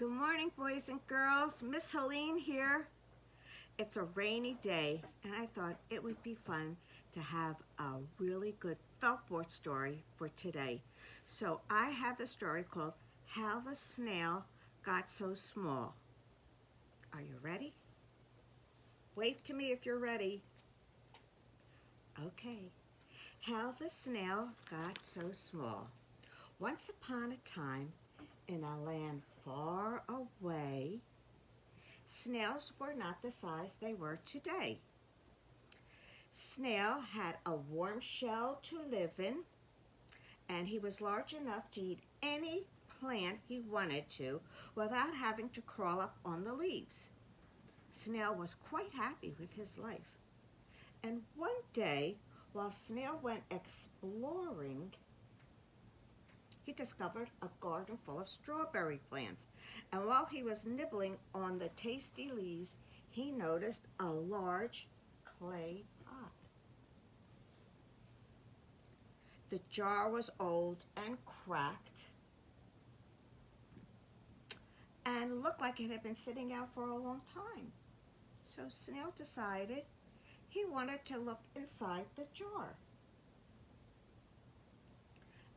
Good morning, boys and girls. Miss Helene here. It's a rainy day, and I thought it would be fun to have a really good feltboard story for today. So I have the story called How the Snail Got So Small. Are you ready? Wave to me if you're ready. Okay. How the Snail Got So Small. Once upon a time, in a land far away, snails were not the size they were today. Snail had a warm shell to live in, and he was large enough to eat any plant he wanted to without having to crawl up on the leaves. Snail was quite happy with his life. And one day, while Snail went exploring, he discovered a garden full of strawberry plants. And while he was nibbling on the tasty leaves, he noticed a large clay pot. The jar was old and cracked and looked like it had been sitting out for a long time. So Snail decided he wanted to look inside the jar.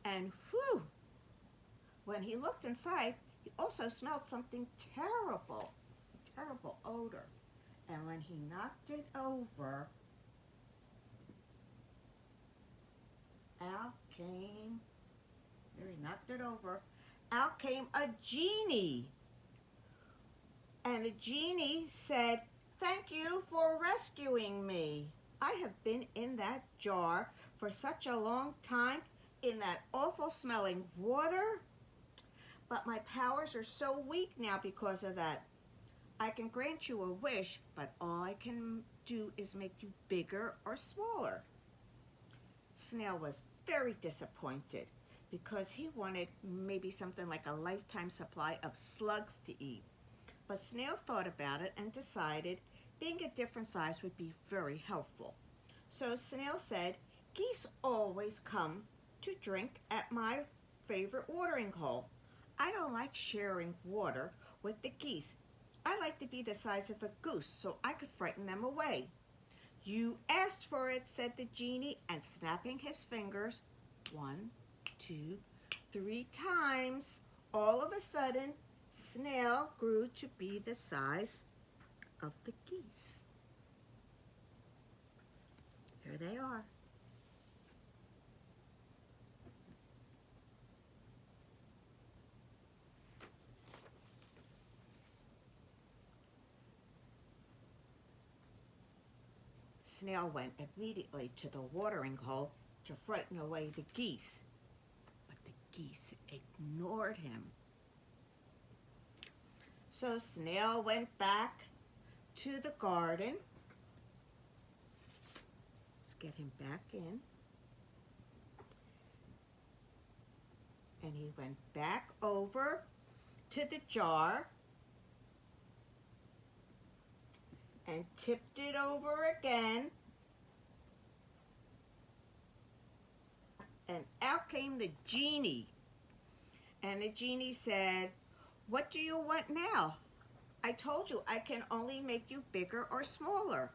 And whew! When he looked inside, he also smelled something terrible, a terrible odor. And when he knocked it over, out came a genie. And the genie said, "Thank you for rescuing me. I have been in that jar for such a long time in that awful smelling water. But my powers are so weak now because of that. I can grant you a wish, but all I can do is make you bigger or smaller." Snail was very disappointed because he wanted maybe something like a lifetime supply of slugs to eat. But Snail thought about it and decided being a different size would be very helpful. So Snail said, "Geese always come to drink at my favorite watering hole. I don't like sharing water with the geese. I like to be the size of a goose so I could frighten them away." "You asked for it," said the genie, and snapping his fingers 1, 2, 3 times, all of a sudden, Snail grew to be the size of the geese. Here they are. Snail went immediately to the watering hole to frighten away the geese, but the geese ignored him. So Snail went back to the garden. Let's get him back in. And he went back over to the jar and tipped it over again. And out came the genie. And the genie said, "What do you want now? I told you I can only make you bigger or smaller."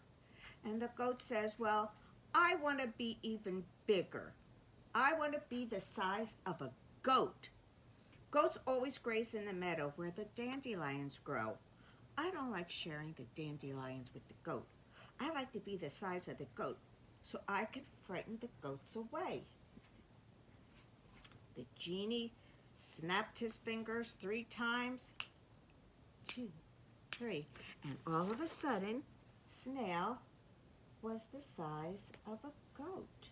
And the goat says, "Well, I want to be even bigger. I want to be the size of a goat. Goats always graze in the meadow where the dandelions grow. I don't like sharing the dandelions with the goat. I like to be the size of the goat so I can frighten the goats away." The genie snapped his fingers 3 times, 2, 3, and all of a sudden, Snail was the size of a goat.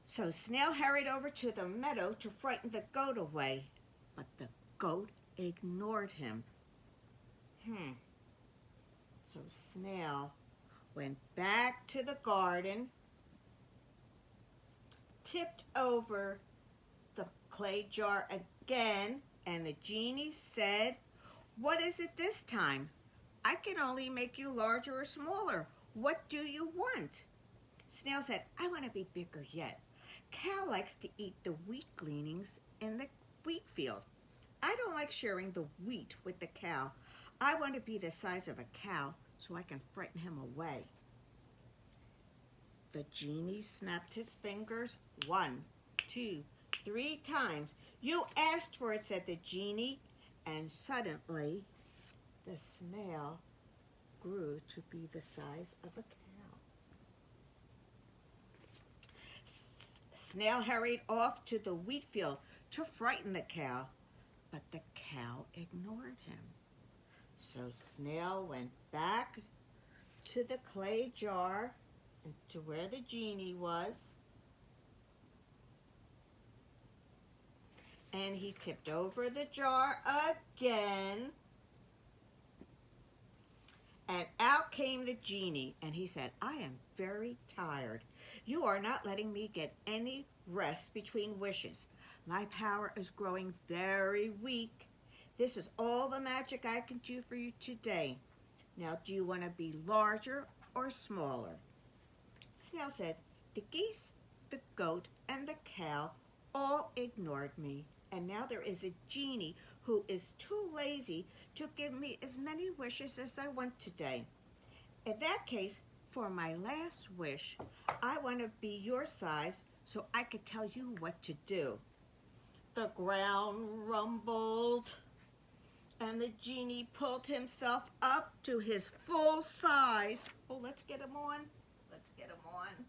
So Snail hurried over to the meadow to frighten the goat away, but the goat ignored him. So Snail went back to the garden, tipped over the clay jar again, and the genie said, "What is it this time? I can only make you larger or smaller. What do you want?" Snail said, "I want to be bigger yet. cow likes to eat the wheat gleanings in the wheat field. I don't like sharing the wheat with the cow. I want to be the size of a cow so I can frighten him away. The genie snapped his fingers 1, 2, 3 times. You asked for it, said the genie, and suddenly the snail grew to be the size of a cow. Snail hurried off to the wheat field to frighten the cow, but the cow ignored him. So Snail went back to the clay jar and to where the genie was, and he tipped over the jar again, and out came the genie, and he said, I am very tired. You are not letting me get any rest between wishes. My power is growing very weak. This is all the magic I can do for you today. Now, do you want to be larger or smaller? Snail said, the geese, the goat, and the cow all ignored me, and now there is a genie who is too lazy to give me as many wishes as I want today. In that case, for my last wish, I want to be your size so I could tell you what to do. The ground rumbled, and the genie pulled himself up to his full size. Oh, let's get him on. Let's get him on.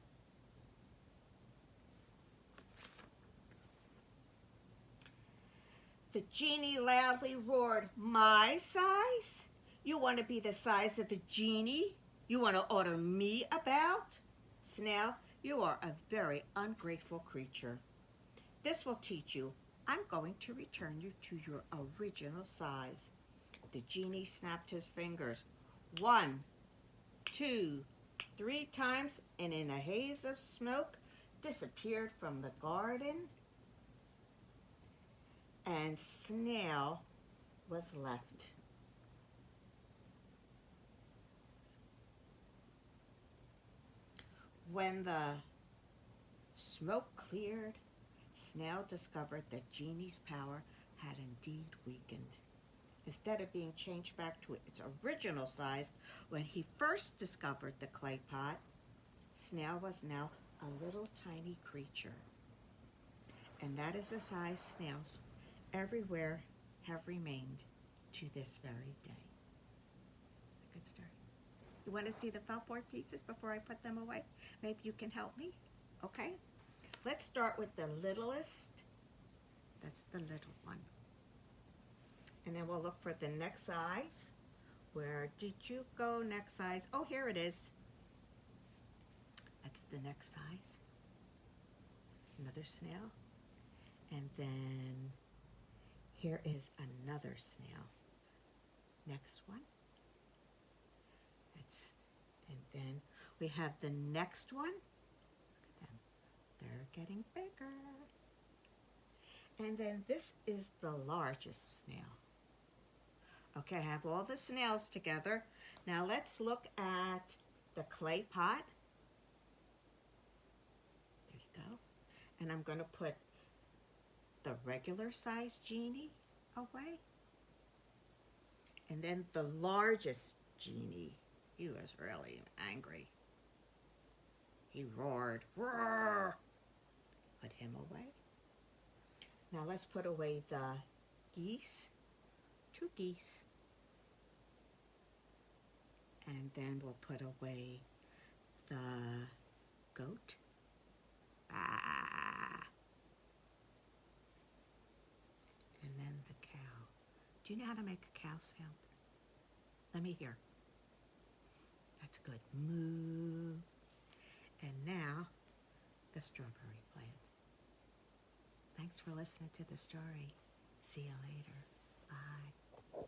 The genie loudly roared, my size? You want to be the size of a genie? You want to order me about? Snail, you are a very ungrateful creature. This will teach you. I'm going to return you to your original size. The genie snapped his fingers 1, 2, 3 times, and in a haze of smoke disappeared from the garden, and Snail was left. When the smoke cleared, Snail discovered that Genie's power had indeed weakened. Instead of being changed back to its original size when he first discovered the clay pot, Snail was now a little tiny creature. And that is the size snails everywhere have remained to this very day. A good story. You want to see the felt board pieces before I put them away? Maybe you can help me? Okay. Let's start with the littlest. That's the little one. And then we'll look for the next size. Where did you go, next size? Oh, here it is. That's the next size. Another snail. And then here is another snail. Next one. And then we have the next one. Look at them. They're getting bigger. And then this is the largest snail. Okay, I have all the snails together. Now let's look at the clay pot. There you go. And I'm going to put the regular size genie away. And then the largest genie. He was really angry. He roared, roar! Put him away. Now let's put away the geese, 2 geese. And then we'll put away the goat. Ah. And then the cow. Do you know how to make a cow sound? Let me hear. That's good. Moo. And now, the strawberry plant. Thanks for listening to the story. See you later. Bye.